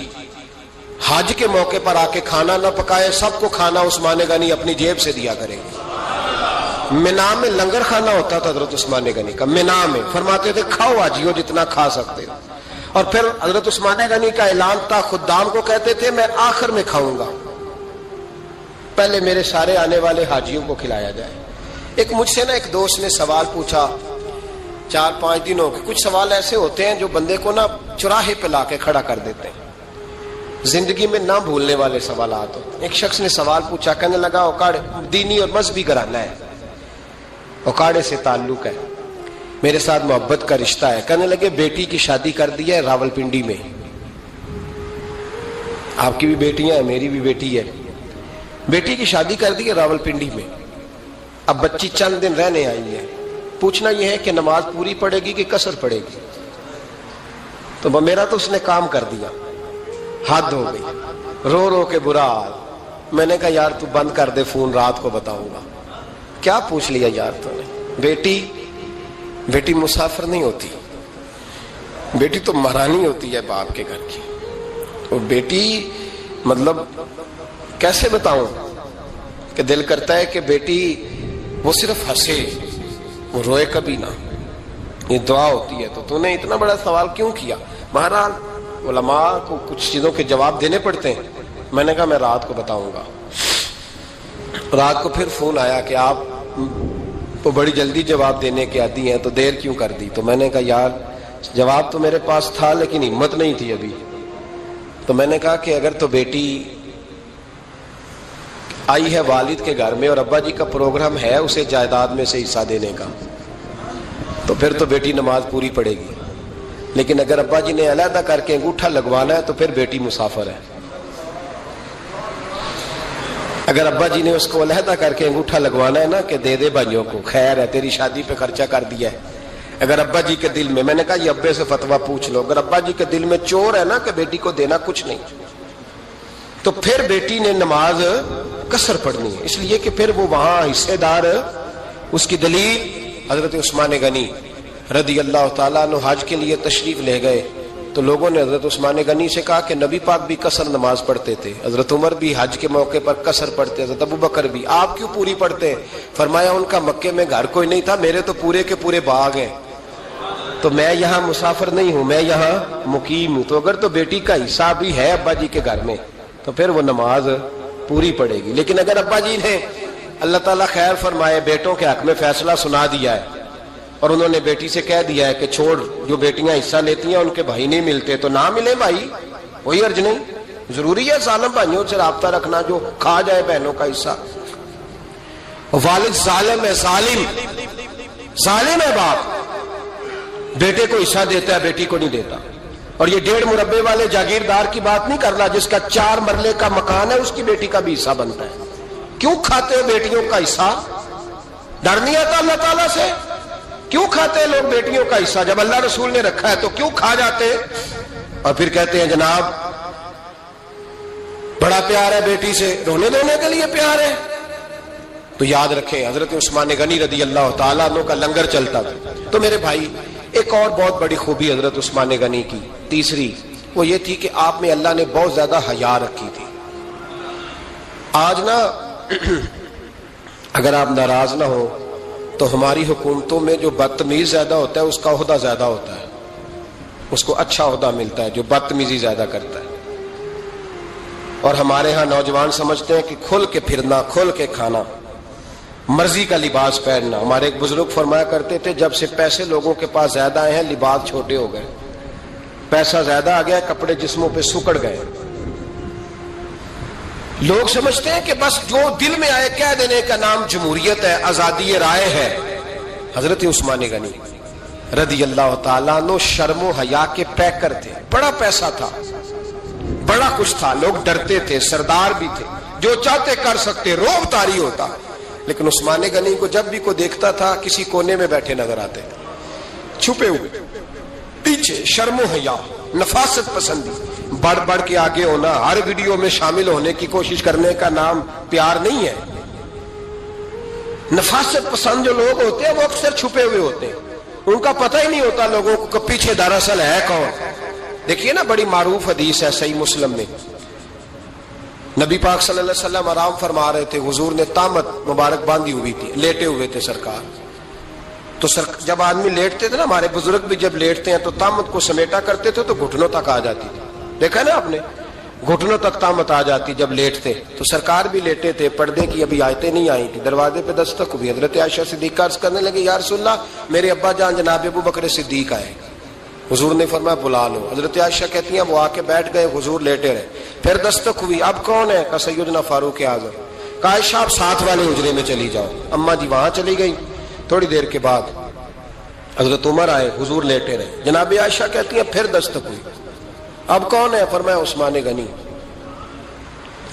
حج کے موقع پر آ کے کھانا نہ پکائے، سب کو کھانا عثمان غنی اپنی جیب سے دیا کریں گے۔ مینا میں لنگر کھانا ہوتا تھا حضرت عثمان غنی کا، مینا میں، فرماتے تھے کھاؤ حاجیو جتنا کھا سکتے ہو۔ اور پھر حضرت عثمان غنی کا اعلان تھا، خدام کو کہتے تھے میں آخر میں کھاؤں گا، پہلے میرے سارے آنے والے حاجیوں کو کھلایا جائے۔ ایک مجھ سے نا ایک دوست نے سوال پوچھا 4-5 دنوں کے، کچھ سوال ایسے ہوتے ہیں جو بندے کو نا چوراہے پہ لا کے کھڑا کر دیتے ہیں، زندگی میں نہ بھولنے والے سوالات ہوتے ہیں۔ ایک شخص نے سوال پوچھا، کہنے لگا اوکاڑے دینی اور مذہبی گھرانہ ہے، اوکاڑے سے تعلق ہے، میرے ساتھ محبت کا رشتہ ہے۔ کہنے لگے بیٹی کی شادی کر دی ہے راولپنڈی میں، آپ کی بھی بیٹیاں ہیں, میری بھی بیٹی ہے. بیٹی کی شادی کر دی ہے راولپنڈی میں. اب بچی چند دن رہنے آئی ہے. پوچھنا یہ ہے کہ نماز پوری پڑھے گی کہ قصر پڑھے گی. تو میرا تو اس نے کام کر دیا, حد ہو گئی, رو رو کے برا حال. میں نے کہا یار تو بند کر دے فون, رات کو بتاؤں گا. کیا پوچھ لیا یار تو نے. بیٹی مسافر نہیں ہوتی, بیٹی تو مہرانی ہوتی ہے باپ کے گھر کی. اور بیٹی مطلب کیسے بتاؤں کہ دل کرتا ہے کہ بیٹی وہ صرف ہنسے, وہ روئے کبھی نہ. یہ دعا ہوتی ہے. تو نے اتنا بڑا سوال کیوں کیا؟ بہرحال علماء کو کچھ چیزوں کے جواب دینے پڑتے ہیں. میں نے کہا میں رات کو بتاؤں گا. رات کو پھر فون آیا کہ آپ تو بڑی جلدی جواب دینے کے عادی ہیں, تو دیر کیوں کر دی؟ تو میں نے کہا یار جواب تو میرے پاس تھا لیکن ہمت نہیں تھی ابھی. تو میں نے کہا کہ اگر تو بیٹی آئی ہے والد کے گھر میں اور ابا جی کا پروگرام ہے اسے جائیداد میں سے حصہ دینے کا, تو پھر تو بیٹی نماز پوری پڑے گی. لیکن اگر ابا جی نے علیحدہ کر کے انگوٹھا لگوانا ہے تو پھر بیٹی مسافر ہے. اگر ابا جی نے اس کو علیحدہ کر کے انگوٹھا لگوانا ہے نا کہ دے دے بھائیوں کو, خیر ہے تیری شادی پہ خرچہ کر دیا ہے. اگر ابا جی کے دل میں نے کہا یہ ابے سے فتویٰ پوچھ لو, اگر ابا جی کے دل میں چور ہے نا کہ بیٹی کو دینا کچھ نہیں, تو پھر بیٹی نے نماز قصر پڑھنی ہے. اس لیے کہ پھر وہ وہاں حصے دار. اس کی دلیل حضرت عثمان غنی رضی اللہ تعالیٰ عنہ حج کے لیے تشریف لے گئے تو لوگوں نے حضرت عثمان غنی سے کہا کہ نبی پاک بھی قصر نماز پڑھتے تھے, حضرت عمر بھی حج کے موقع پر قصر پڑھتے, حضرت ابو بکر بھی, آپ کیوں پوری پڑھتے ہیں؟ فرمایا ان کا مکے میں گھر کوئی نہیں تھا, میرے تو پورے کے پورے باغ ہیں, تو میں یہاں مسافر نہیں ہوں, میں یہاں مقیم ہوں. تو اگر تو بیٹی کا حصہ بھی ہے ابا جی کے گھر میں تو پھر وہ نماز پوری پڑے گی. لیکن اگر ابا جی نے اللہ تعالیٰ خیر فرمائے بیٹوں کے حق میں فیصلہ سنا دیا ہے اور انہوں نے بیٹی سے کہہ دیا ہے کہ چھوڑ, جو بیٹیاں حصہ لیتی ہیں ان کے بھائی نہیں ملتے تو نہ ملے بھائی, کوئی حرج نہیں. ضروری ہے ظالم بھائیوں سے رابطہ رکھنا جو کھا جائے بہنوں کا حصہ. والد ظالم ہے, ظالم ہے باپ, بیٹے کو حصہ دیتا ہے بیٹی کو نہیں دیتا. اور یہ 1.5 مربے والے جاگیردار کی بات نہیں کر رہا جس کا 4 مرلے کا مکان ہے, اس کی بیٹی کا بھی حصہ بنتا ہے. کیوں کھاتے بیٹیوں کا حصہ؟ ڈر نہیں آتا اللہ تعالیٰ سے؟ کیوں کھاتے لوگ بیٹیوں کا حصہ؟ جب اللہ رسول نے رکھا ہے تو کیوں کھا جاتے اور پھر کہتے ہیں جناب بڑا پیار ہے بیٹی سے, رونے دھونے کے لیے پیار ہے. تو یاد رکھیں حضرت عثمان غنی رضی اللہ تعالیٰ عنہ کا لنگر چلتا تھا. تو میرے بھائی ایک اور بہت بڑی خوبی حضرت عثمان غنی کی تیسری وہ یہ تھی کہ آپ میں اللہ نے بہت زیادہ حیا رکھی تھی. آج نا اگر آپ ناراض نہ ہو تو ہماری حکومتوں میں جو بدتمیز زیادہ ہوتا ہے اس کا عہدہ زیادہ ہوتا ہے, اس کو اچھا عہدہ ملتا ہے جو بدتمیزی زیادہ کرتا ہے. اور ہمارے ہاں نوجوان سمجھتے ہیں کہ کھل کے پھرنا, کھل کے کھانا, مرضی کا لباس پہننا. ہمارے ایک بزرگ فرمایا کرتے تھے جب سے پیسے لوگوں کے پاس زیادہ آئے ہیں لباس چھوٹے ہو گئے, پیسہ زیادہ آ گیا, کپڑے جسموں پہ سکڑ گئے. لوگ سمجھتے ہیں کہ بس جو دل میں آئے کہہ دینے کا نام جمہوریت ہے, آزادی رائے ہے. حضرت عثمان غنی رضی اللہ تعالیٰ عنہ شرم و حیا کے پیکر تھے. بڑا پیسہ تھا, بڑا کچھ تھا, لوگ ڈرتے تھے, سردار بھی تھے, جو چاہتے کر سکتے, روب طاری ہوتا. لیکن عثمان غنی کو جب بھی کوئی دیکھتا تھا کسی کونے میں بیٹھے نظر آتے تھے, چھپے ہوئے, پیچھے, شرم و حیا, نفاست پسندی, بڑھ بڑھ کے آگے ہونا, ہر ویڈیو میں شامل ہونے کی کوشش کرنے کا نام پیار نہیں ہے. نفاست پسند جو لوگ ہوتے ہیں وہ اکثر چھپے ہوئے ہوتے ہیں, ان کا پتہ ہی نہیں ہوتا لوگوں کو کہ پیچھے دراصل ہے کون. دیکھیے نا بڑی معروف حدیث ہے صحیح مسلم میں, نبی پاک صلی اللہ علیہ وسلم آرام فرما رہے تھے, حضور نے تامت مبارک باندھی ہوئی تھی, لیٹے ہوئے تھے سرکار. تو جب آدمی لیٹتے تھے نا, ہمارے بزرگ بھی جب لیٹتے ہیں تو تامت کو سمیٹا کرتے تھے تو گھٹنوں تک آ جاتی تھی. دیکھا نا آپ نے, گھٹنوں تک تامت آ جاتی جب لیٹتے. تو سرکار بھی لیٹے تھے, پردے کی ابھی آیتیں نہیں آئی تھی, دروازے پہ دستک ہوئی. حضرت عائشہ صدیقہ عرض کرنے لگے یا رسول اللہ میرے ابا جان جناب ابو بکر صدیق آئے. حضور نے فرمایا بلا لو. حضرت عائشہ کہتی ہیں وہ آ کے بیٹھ گئے, حضور لیٹے رہے. پھر دستک ہوئی, اب کون ہے؟ کہا سیدنا فاروق اعظم. کہا عائشہ آپ ساتھ والے حجرے میں چلی جاؤ. اماں جی وہاں چلی گئی. تھوڑی دیر کے بعد حضرت عمر آئے, حضور لیٹے رہے. جناب عائشہ کہتی ہیں پھر دستک ہوئی, اب کون ہے؟ فرمایا عثمان غنی.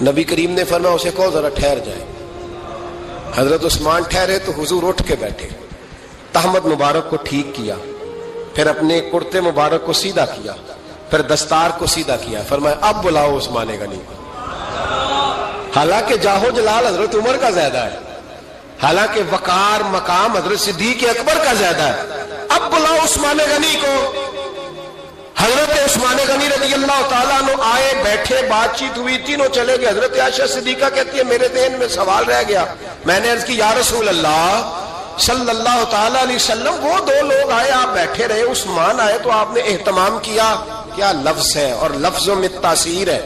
نبی کریم نے فرمایا اسے کہو ذرا ٹھہر جائے. حضرت عثمان ٹھہرے تو حضور اٹھ کے بیٹھے, تہمد مبارک کو ٹھیک کیا, پھر اپنے کرتے مبارک کو سیدھا کیا, پھر دستار کو سیدھا کیا. فرمایا اب بلاؤ عثمان غنی کو. حالانکہ جاہو جلال حضرت عمر کا زیادہ ہے, حالانکہ وقار مقام حضرت صدیق اکبر کا زیادہ ہے. اب بلاؤ عثمان غنی کو. حضرت عثمان غنی رضی اللہ تعالیٰ عنہ آئے, بیٹھے, بات چیت ہوئی, تینوں چلے گئے. حضرت عائشہ صدیقہ کہتی ہے میرے ذہن میں سوال رہ گیا. میں نے عرض کی یا رسول اللہ صلی اللہ تعالیٰ علیہ وسلم, وہ دو لوگ آئے, آپ بیٹھے رہے, عثمان آئے تو آپ نے اہتمام کیا. کیا لفظ ہے, اور لفظوں میں تاثیر ہے,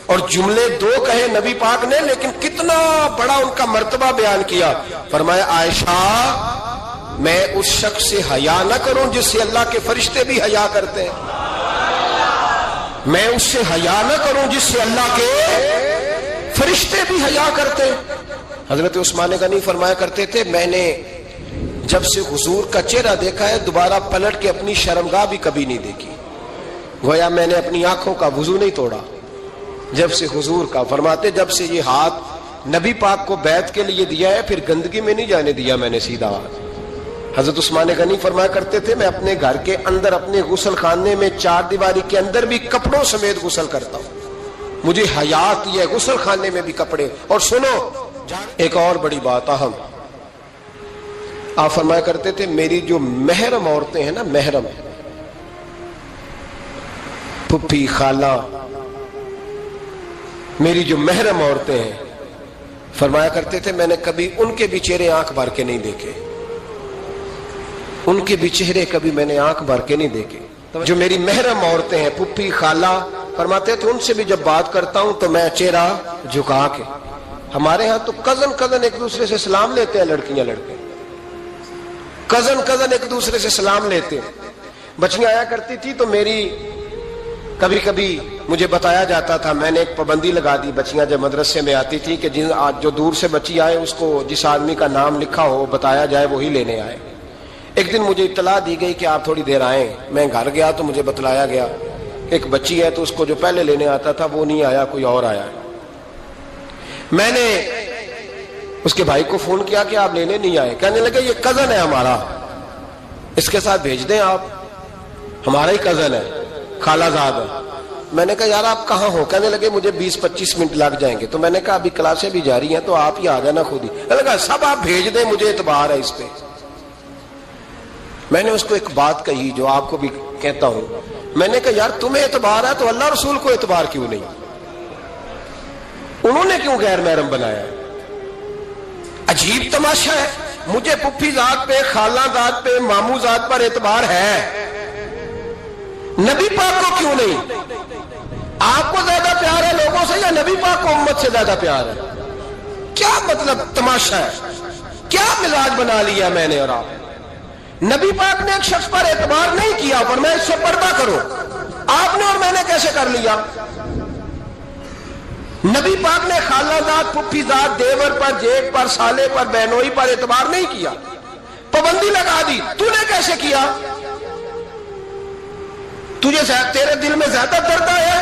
اور جملے دو کہے نبی پاک نے, لیکن کتنا بڑا ان کا مرتبہ بیان کیا. فرمایا عائشہ میں اس شخص سے حیا نہ کروں جس سے اللہ کے فرشتے بھی حیا کرتے ہیں, میں اس سے حیا نہ کروں جس سے اللہ کے فرشتے بھی حیا کرتے ہیں. حضرت عثمان غنی فرمایا کرتے تھے میں نے جب سے حضور کا چہرہ دیکھا ہے دوبارہ پلٹ کے اپنی شرمگاہ بھی کبھی نہیں دیکھی. گویا میں نے اپنی آنکھوں کا وضو نہیں توڑا جب سے حضور کا. فرماتے جب سے یہ ہاتھ نبی پاک کو بیعت کے لیے دیا ہے پھر گندگی میں نہیں جانے دیا میں نے سیدھا ہاتھ. حضرت عثمان غنی فرمایا کرتے تھے میں اپنے گھر کے اندر اپنے غسل خانے میں چار دیواری کے اندر بھی کپڑوں سمیت غسل کرتا ہوں, مجھے حیات یہ غسل خانے میں بھی کپڑے. اور سنو ایک اور بڑی بات اہم, آپ فرمایا کرتے تھے میری جو محرم عورتیں ہیں نا, محرم پھپھی خالہ, میری جو محرم عورتیں ہیں, فرمایا کرتے تھے میں نے کبھی ان کے بھی چہرے آنکھ بھر کے نہیں دیکھے, ان کے بھی چہرے کبھی میں نے آنکھ بھر کے نہیں دیکھے. جو میری محرم عورتیں ہیں پھپھی خالہ, فرماتے تھے ان سے بھی جب بات کرتا ہوں تو میں چہرہ جھکا کے. ہمارے ہاں تو کزن ایک دوسرے سے سلام لیتے ہیں, لڑکیاں لڑکے کزن ایک دوسرے سے سلام لیتے ہیں. بچیاں آیا کرتی تھی تو میری کبھی کبھی مجھے بتایا جاتا تھا, میں نے ایک پابندی لگا دی, بچیاں جب مدرسے میں آتی تھی کہ جو دور سے بچی آئے اس کو جس آدمی کا نام لکھا ہو بتایا جائے وہی لینے آئے. ایک دن مجھے اطلاع دی گئی کہ آپ تھوڑی دیر آئیں. میں گھر گیا تو مجھے بتلایا گیا ایک بچی ہے تو اس کو جو پہلے لینے آتا تھا وہ نہیں آیا, کوئی اور آیا. میں نے اس کے بھائی کو فون کیا کہ آپ لینے نہیں آئے. کہنے لگے یہ کزن ہے ہمارا, اس کے ساتھ بھیج دیں, آپ ہمارا ہی کزن ہے, خالہ زاد ہے. میں نے کہا یار آپ کہاں ہو؟ کہنے لگے مجھے 20-25 منٹ لگ جائیں گے. تو میں نے کہا ابھی کلاسیں بھی جاری ہیں تو آپ ہی آ جانا خود ہی. میں نے کہا سب آپ بھیج دیں, مجھے اعتبار ہے اس پہ. میں نے اس کو ایک بات کہی جو آپ کو بھی کہتا ہوں, میں نے کہا یار تمہیں اعتبار ہے تو اللہ رسول کو اعتبار کیوں نہیں؟ انہوں نے کیوں غیر محرم بنایا؟ عجیب تماشا ہے. مجھے پھپھی ذات پہ, خالہ ذات پہ, ماموں ذات پر اعتبار ہے, نبی پاک کو کیوں نہیں؟ آپ کو زیادہ پیار ہے لوگوں سے یا نبی پاک کو امت سے زیادہ پیار ہے؟ کیا مطلب تماشا ہے, کیا مزاج بنا لیا میں نے اور آپ؟ نبی پاک نے ایک شخص پر اعتبار نہیں کیا, فرمایا اس سے پردہ کرو. آپ نے اور میں نے کیسے کر لیا؟ نبی پاک نے خالہ ذات, پھپھی ذات, دیور پر, جیٹ پر, سالے پر, بہنوئی پر اعتبار نہیں کیا, پابندی لگا دی. تو نے کیسے کیا؟ تجھے تیرے دل میں زیادہ درد ہے,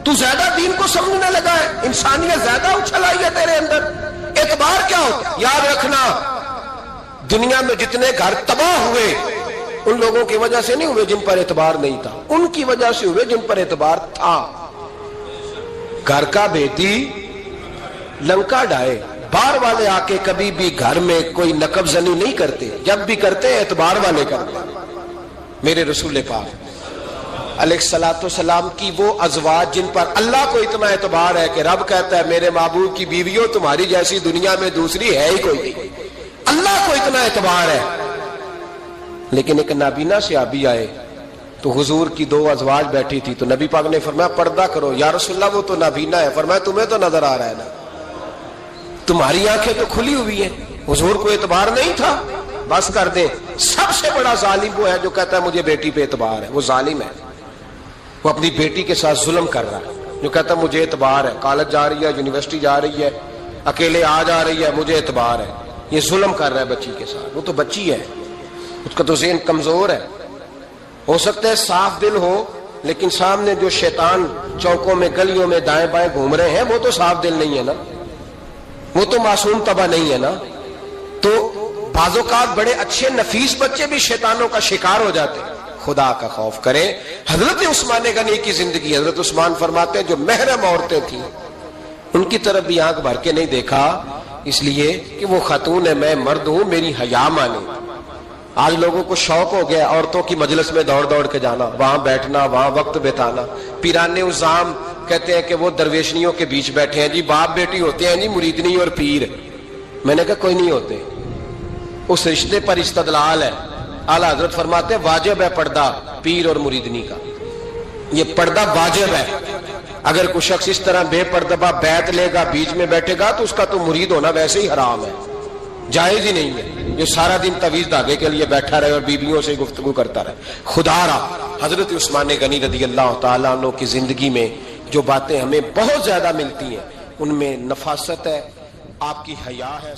تو زیادہ دین کو سمجھنے لگا ہے, انسانیت زیادہ اچھل آئی ہے تیرے اندر. اعتبار کیا ہوتا؟ یاد رکھنا دنیا میں جتنے گھر تباہ ہوئے ان لوگوں کی وجہ سے نہیں ہوئے جن پر اعتبار نہیں تھا, ان کی وجہ سے ہوئے جن پر اعتبار تھا. گھر کا بیٹی لنکا ڈھائے, باہر والے آ کے کبھی بھی گھر میں کوئی نقب زنی نہیں کرتے, جب بھی کرتے اعتبار والے کرتے. میرے رسول پاک علیہ الصلوۃ والسلام کی وہ ازواج جن پر اللہ کو اتنا اعتبار ہے کہ رب کہتا ہے میرے محبوب کی بیویوں تمہاری جیسی دنیا میں دوسری ہے ہی کوئی نہیں, اللہ کو اتنا اعتبار ہے. لیکن ایک نابینا صحابی آئے تو حضور کی 2 ازواج بیٹھی تھی تو نبی پاک نے فرمایا پردہ کرو. یا رسول اللہ وہ تو نابینا ہے. فرمایا تمہیں تو نظر آ رہا ہے نا, تمہاری آنکھیں تو کھلی ہوئی ہیں. حضور کو اعتبار نہیں تھا, بس کر دیں. سب سے بڑا ظالم وہ ہے جو کہتا ہے مجھے بیٹی پہ اعتبار ہے, وہ ظالم ہے. وہ اپنی بیٹی کے ساتھ ظلم کر رہا ہے, جو کہتا ہے مجھے اعتبار ہے, کالج جا رہی ہے, یونیورسٹی جا رہی ہے, اکیلے آ جا رہی ہے, مجھے اعتبار ہے. یہ ظلم کر رہا ہے بچی کے ساتھ. وہ تو بچی ہے, اس کا تو ذہن کمزور ہے. ہو سکتا ہے صاف دل ہو لیکن سامنے جو شیطان چوکوں میں گلیوں میں دائیں بائیں گھوم رہے ہیں وہ تو صاف دل نہیں ہے نا, وہ تو معصوم طبع نہیں ہے نا. تو بعض اوقات بڑے اچھے نفیس بچے بھی شیطانوں کا شکار ہو جاتے ہیں. خدا کا خوف کریں. حضرت عثمان غنی کی زندگی, حضرت عثمان فرماتے ہیں جو محرم عورتیں تھیں ان کی طرف بھی آنکھ بھر کے نہیں دیکھا, اس لیے کہ وہ خاتون ہے, میں مرد ہوں, میری حیا مانے. آج لوگوں کو شوق ہو گیا عورتوں کی مجلس میں دوڑ دوڑ کے جانا, وہاں بیٹھنا, وہاں وقت بتانا. پیران عظام کہتے ہیں کہ وہ درویشنیوں کے بیچ بیٹھے ہیں جی, باپ بیٹی ہوتے ہیں جی, مریدنی اور پیر. میں نے کہا کوئی نہیں ہوتے, اس رشتے پر استدلال ہے. اعلیٰ حضرت فرماتے ہیں واجب ہے پردہ پیر اور مریدنی کا, یہ پردہ واجب ہے. اگر کوئی شخص اس طرح بے پردہ بیعت لے گا, بیچ میں بیٹھے گا, تو اس کا تو مرید ہونا ویسے ہی حرام ہے, جائز ہی نہیں ہے. جو سارا دن تویز دھاگے کے لیے بیٹھا رہے اور بیویوں سے گفتگو کرتا رہے. خدا را حضرت عثمان غنی رضی اللہ تعالیٰ عنہ کی زندگی میں جو باتیں ہمیں بہت زیادہ ملتی ہیں ان میں نفاست ہے, آپ کی حیا ہے.